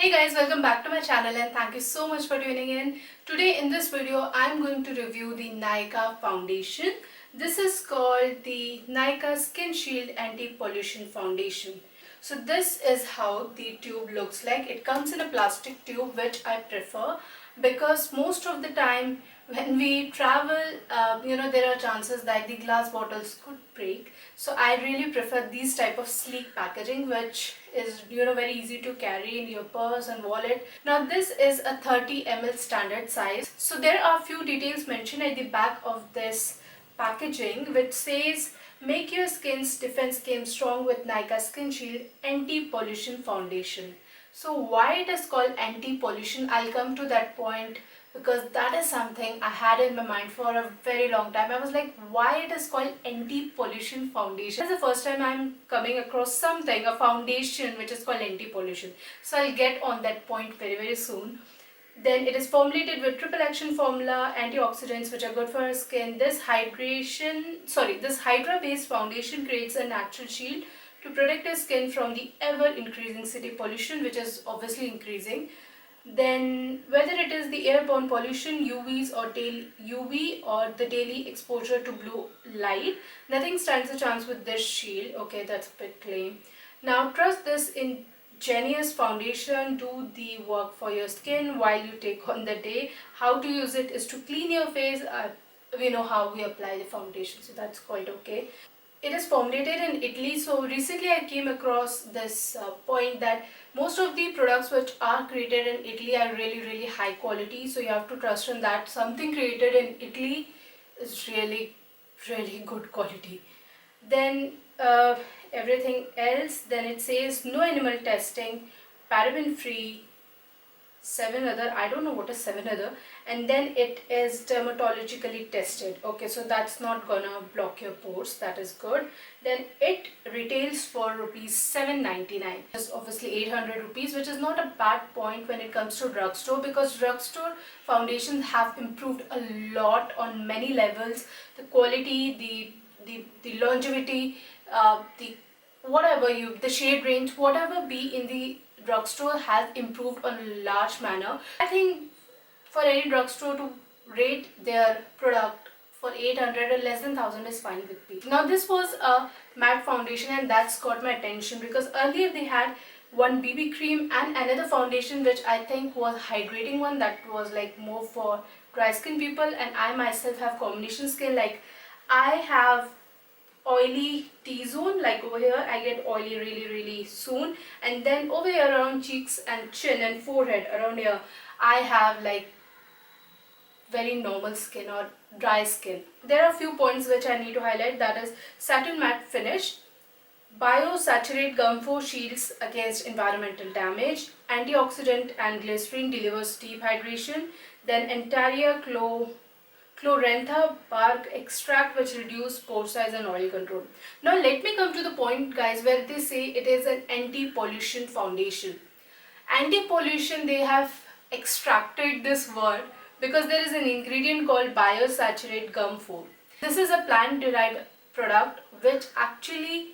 Hey guys, welcome back to my channel and thank you so much for tuning in. Today in this video, I'm going to review the Nykaa foundation. This is called the Nykaa Skinshield Anti-Pollution Foundation. So this is how the tube looks like. It comes in a plastic tube, which I prefer because most of the time when we travel, there are chances that the glass bottles could break. So I really prefer these type of sleek packaging, which is very easy to carry in your purse and wallet. Now this is a 30 ml standard size. So there are few details mentioned at the back of this packaging, which says make your skin's defense game strong with Nykaa Skin Shield Anti-Pollution Foundation. So why it is called anti-pollution, I'll come to that point because that is something I had in my mind for a very long time. I was like, why it is called anti-pollution foundation? This is the first time I'm coming across something, a foundation which is called anti-pollution. So I'll get on that point very soon. Then it is formulated with triple action formula, antioxidants which are good for our skin. This hydra based foundation creates a natural shield to protect our skin from the ever increasing city pollution, which is obviously increasing. Then whether it is the airborne pollution, UV or the daily exposure to blue light, nothing stands a chance with this shield. Okay, that's a bit plain. Now trust this ingenious foundation, do the work for your skin while you take on the day. How to use it is to clean your face. We know how we apply the foundation, so that's quite okay. It is formulated in Italy. So recently I came across this point that most of the products which are created in Italy are really high quality. So you have to trust in that something created in Italy is really good quality. Then everything else, then it says no animal testing, paraben free, 7 other, I don't know what is 7 other, and then it is dermatologically tested. Okay, so that's not gonna block your pores, that is good. Then it retails for rupees 799. It's obviously 800 rupees, which is not a bad point when it comes to drugstore, because drugstore foundations have improved a lot on many levels. The quality, the longevity, the shade range, whatever be in the drugstore has improved on a large manner. I think for any drugstore to rate their product for 800 or less than 1000 is fine with me. Now this was a matte foundation and that's got my attention because earlier they had one BB cream and another foundation which I think was hydrating one, that was like more for dry skin people, and I myself have combination skin. Like I have oily T-zone, like over here I get oily really soon, and then over here around cheeks and chin and forehead around here I have like very normal skin or dry skin. There are a few points which I need to highlight, that is satin matte finish, biosaturate gum shields against environmental damage, antioxidant and glycerin delivers deep hydration, then Entaria Chlorantha bark extract which reduce pore size and oil control. Now let me come to the point, guys, where they say it is an anti-pollution foundation. Anti-pollution, they have extracted this word because there is an ingredient called biosaturate gum. This is a plant derived product which actually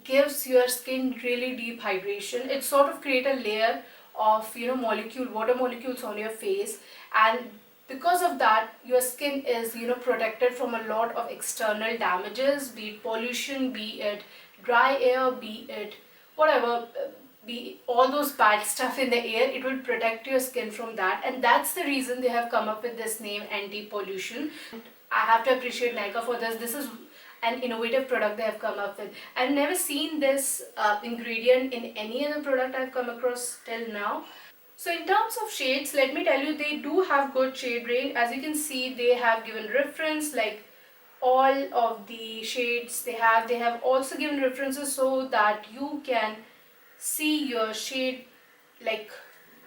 gives your skin really deep hydration. It sort of create a layer of water molecules on your face, and because of that your skin is protected from a lot of external damages, be it pollution, be it dry air, be it whatever, be all those bad stuff in the air. It will protect your skin from that, and that's the reason they have come up with this name, anti-pollution. I have to appreciate Nykaa for this. This is an innovative product they have come up with. I've never seen this ingredient in any other product I've come across till now. So in terms of shades, let me tell you, they do have good shade range. As you can see, they have given reference like all of the shades they have also given references so that you can see your shade like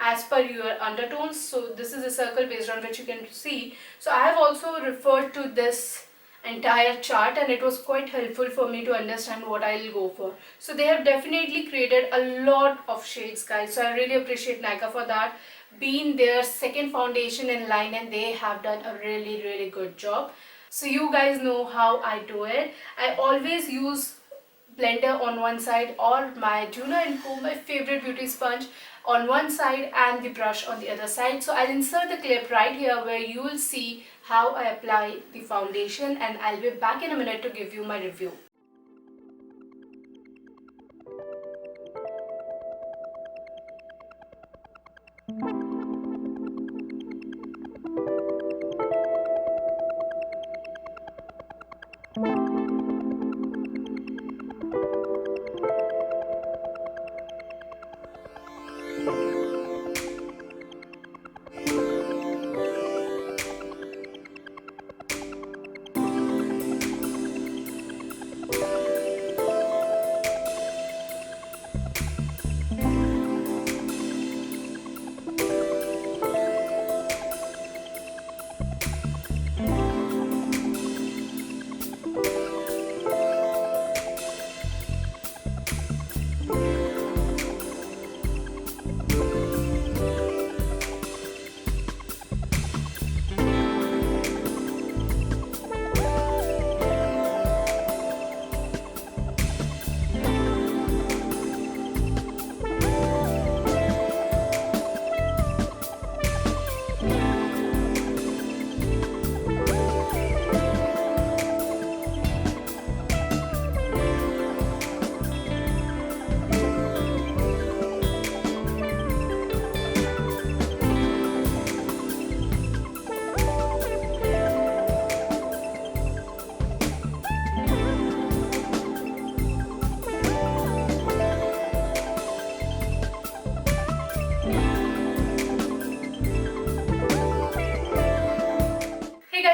as per your undertones. So this is a circle based on which you can see. So I have also referred to this entire chart and it was quite helpful for me to understand what I'll go for. So they have definitely created a lot of shades, guys. So I really appreciate Nykaa for that, being their second foundation in line, and they have done a really good job. So you guys know how I do it. I always use blender on one side or my Juno & Co, my favorite beauty sponge. on one side and the brush on the other side. So I'll insert the clip right here where you will see how I apply the foundation, and I'll be back in a minute to give you my review.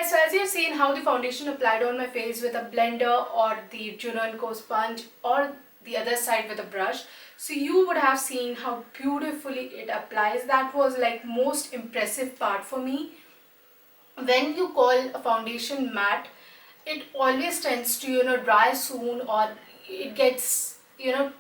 So as you've seen how the foundation applied on my face with a blender or the Juno & Co sponge, or the other side with a brush, so you would have seen how beautifully it applies. That was like most impressive part for me. When you call a foundation matte, it always tends to dry soon, or it gets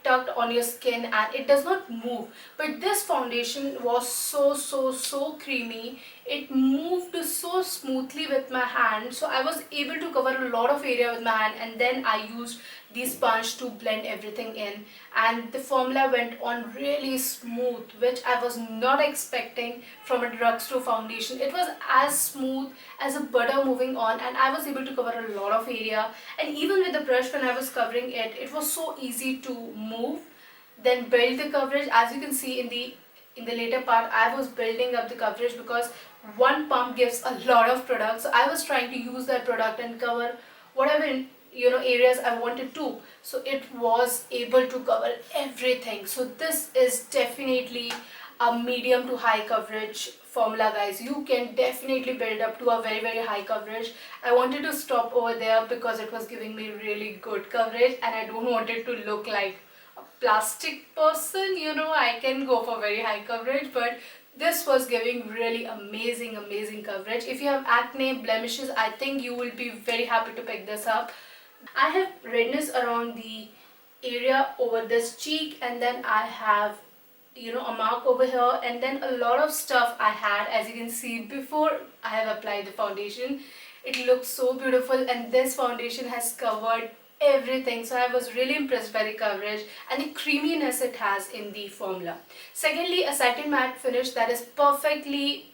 tucked on your skin and it does not move. But this foundation was so creamy. It moved so smoothly with my hand, so I was able to cover a lot of area with my hand, and then I used the sponge to blend everything in, and the formula went on really smooth, which I was not expecting from a drugstore foundation. It was as smooth as a butter moving on, and I was able to cover a lot of area. And even with the brush, when I was covering it, it was so easy to move, then build the coverage. As you can see in the later part, I was building up the coverage because one pump gives a lot of product, so I was trying to use that product and cover whatever areas I wanted to. So it was able to cover everything. So this is definitely a medium to high coverage formula, guys. You can definitely build up to a very high coverage. I wanted to stop over there because it was giving me really good coverage, and I don't want it to look like a plastic person. I can go for very high coverage, but this was giving really amazing coverage. If you have acne, blemishes, I think you will be very happy to pick this up. I have redness around the area over this cheek, and then I have a mark over here, and then a lot of stuff I had, as you can see, before I have applied the foundation. It looks so beautiful, and this foundation has covered everything. So I was really impressed by the coverage and the creaminess it has in the formula. Secondly, a satin matte finish that is perfectly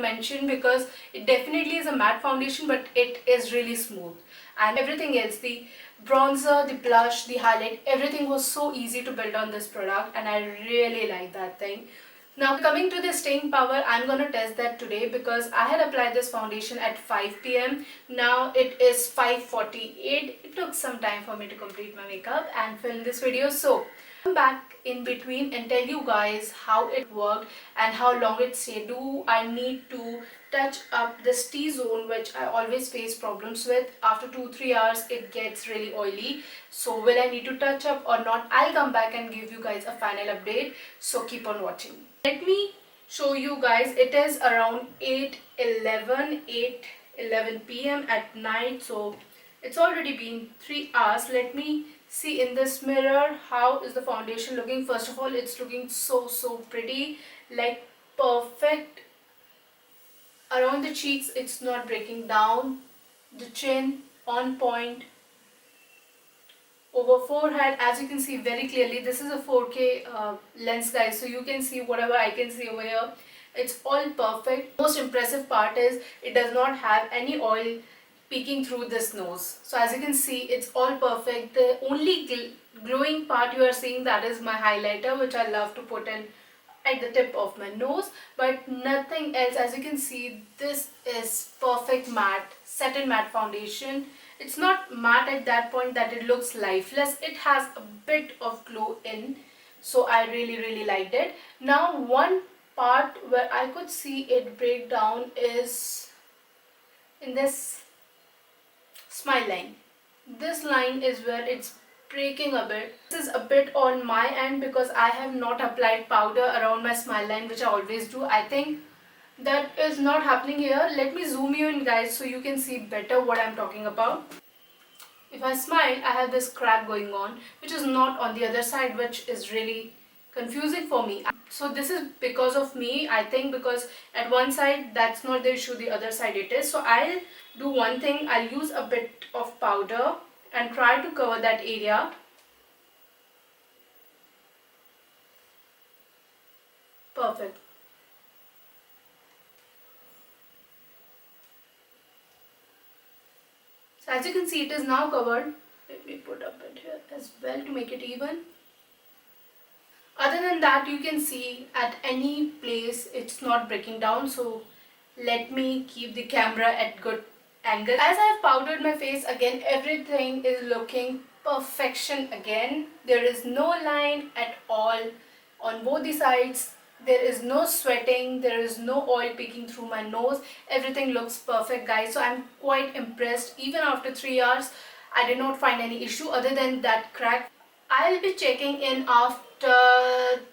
mentioned, because it definitely is a matte foundation, but it is really smooth. And everything else, the bronzer, the blush, the highlight, everything was so easy to build on this product, and I really like that thing. Now coming to the staying power, I'm gonna test that today because I had applied this foundation at 5 p.m. Now it is 5:48. It took some time for me to complete my makeup and film this video, so come back in between and tell you guys how it worked and how long it stayed. Do I need to touch up this T-zone, which I always face problems with? After 2-3 hours it gets really oily, so will I need to touch up or not? I'll come back and give you guys a final update, so keep on watching. Let me show you guys. It is around 8:11 p.m. at night, so it's already been 3 hours. Let me see in this mirror how is the foundation looking. First of all, it's looking so pretty, like perfect. Around the cheeks, it's not breaking down. The chin on point. over forehead. As you can see very clearly, this is a 4K lens, guys, so you can see whatever I can see over here. It's all perfect. Most impressive part is it does not have any oil peeking through this nose. So as you can see, it's all perfect. The only glowing part you are seeing, that is my highlighter, which I love to put in at the tip of my nose, but nothing else. As you can see, this is perfect matte, satin matte foundation. It's not matte at that point that it looks lifeless. It has a bit of glow in, so I really liked it. Now one part where I could see it break down is in this smile line. This line is where it's breaking a bit. This is a bit on my end because I have not applied powder around my smile line, which I always do. I think that is not happening here. Let me zoom you in, guys, so you can see better what I'm talking about. If I smile, I have this crack going on, which is not on the other side, which is really confusing for me. So this is because of me, I think, because at one side that's not the issue, the other side it is. So I'll do one thing. I'll use a bit of powder and try to cover that area. Perfect. So as you can see, it is now covered. Let me put a bit here as well to make it even. Other than that, you can see at any place it's not breaking down. So let me keep the camera at good angle. As I have powdered my face again, everything is looking perfection again. There is no line at all on both the sides. There is no sweating, there is no oil peeking through my nose. Everything looks perfect, guys. So I'm quite impressed. Even after 3 hours, I did not find any issue other than that crack. I'll be checking in after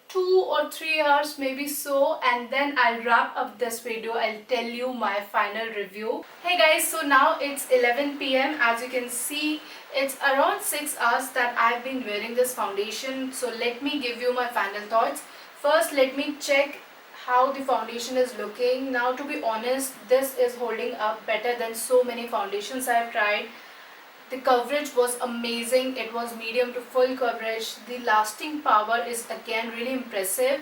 2 or 3 hours, maybe so, and then I'll wrap up this video. I'll tell you my final review. Hey guys, so now it's 11 p.m. As you can see, it's around 6 hours that I've been wearing this foundation. So let me give you my final thoughts. First, let me check how the foundation is looking. Now, to be honest, this is holding up better than so many foundations I've tried. The coverage was amazing. It was medium to full coverage. The lasting power is again really impressive.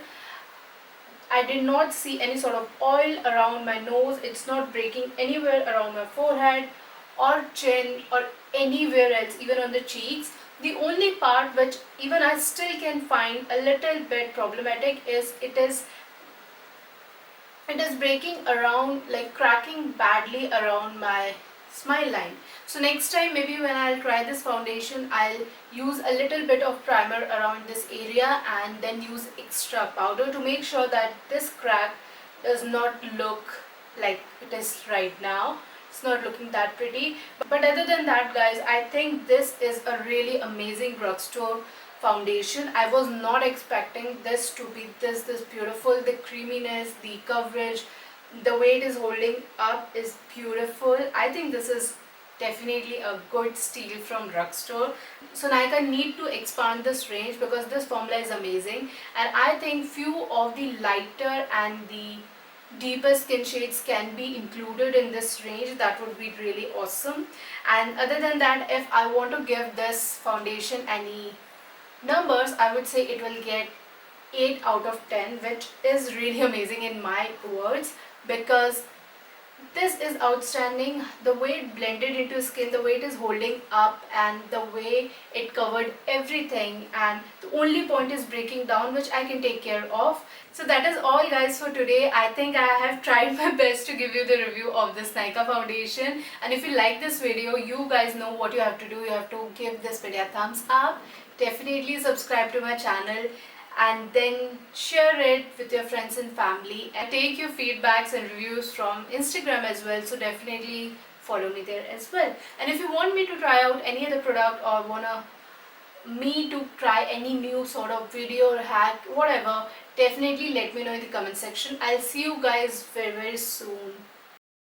I did not see any sort of oil around my nose. It's not breaking anywhere around my forehead or chin or anywhere else, even on the cheeks. The only part which even I still can find a little bit problematic is it is breaking around, like cracking badly around my smile line. So next time, maybe when I'll try this foundation, I'll use a little bit of primer around this area and then use extra powder to make sure that this crack does not look like it is right now. It's not looking that pretty. But other than that, guys, I think this is a really amazing drugstore foundation. I was not expecting this to be this beautiful. The creaminess, the coverage, the way it is holding up is beautiful. I think this is definitely a good steal from drugstore. So Nykaa need to expand this range because this formula is amazing, and I think few of the lighter and the deeper skin shades can be included in this range. That would be really awesome. And other than that, if I want to give this foundation any numbers, I would say it will get 8 out of 10, which is really amazing in my words, because this is outstanding. The way it blended into skin, the way it is holding up, and the way it covered everything, and the only point is breaking down, which I can take care of. So that is all, guys, for today. I think I have tried my best to give you the review of this Nykaa foundation, and if you like this video, you guys know what you have to do. You have to give this video a thumbs up, definitely subscribe to my channel, and then share it with your friends and family, and take your feedbacks and reviews from Instagram as well, so definitely follow me there as well. And if you want me to try out any other product or wanna me to try any new sort of video or hack, whatever, definitely let me know in the comment section. I'll see you guys very soon.